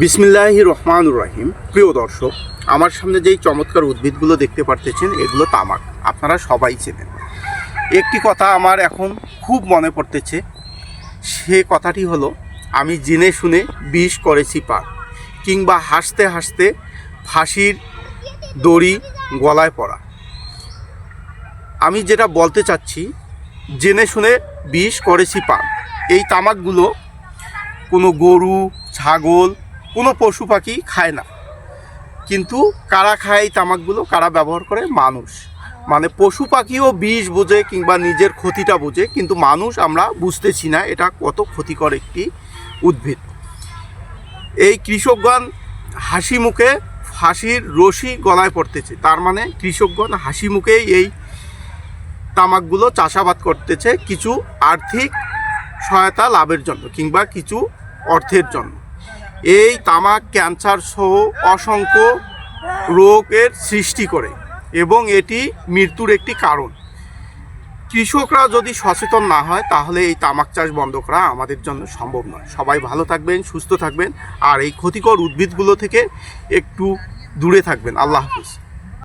বিসমিল্লাহির রহমানুর রহিম। প্রিয় দর্শক, আমার সামনে যেই চমৎকার উদ্ভিদগুলো দেখতে পারতেছেন এগুলো তামাক, আপনারা সবাই চেনেন। একটি কথা আমার এখন খুব মনে পড়তেছে, সে কথাটি হলো আমি জেনে শুনে বিষ করেছি পার, কিংবা হাসতে হাসতে ফাঁসির দড়ি গলায় পড়া। আমি যেটা বলতে চাচ্ছি, জেনে শুনে বিষ করেছি পার। এই তামাকগুলো কোনো গরু, ছাগল, কোনো পশু পাখি খায় না, কিন্তু কারা খায় এই তামাকগুলো, কারা ব্যবহার করে? মানুষ। মানে পশু পাখিও বিষ বোঝে কিংবা নিজের ক্ষতিটা বোঝে, কিন্তু মানুষ আমরা বুঝতেছি না এটা কত ক্ষতিকর একটি উদ্ভিদ। এই কৃষকগণ হাসি মুখে ফাঁসির রশি গলায় পড়তেছে, তার মানে কৃষকগণ হাসি মুখেই এই তামাকগুলো চাষাবাদ করতেছে কিছু আর্থিক সহায়তা লাভের জন্য কিংবা কিছু অর্থের জন্য। এই তামাক ক্যান্সার সহ অসংখ্য রোগের সৃষ্টি করে এবং এটি মৃত্যুর একটি কারণ। কৃষকরা যদি সচেতন না হয় তাহলে এই তামাক চাষ বন্ধ করা আমাদের জন্য সম্ভব নয়। সবাই ভালো থাকবেন, সুস্থ থাকবেন, আর এই ক্ষতিকর উদ্ভিদগুলো থেকে একটু দূরে থাকবেন। আল্লাহ হাফিজ।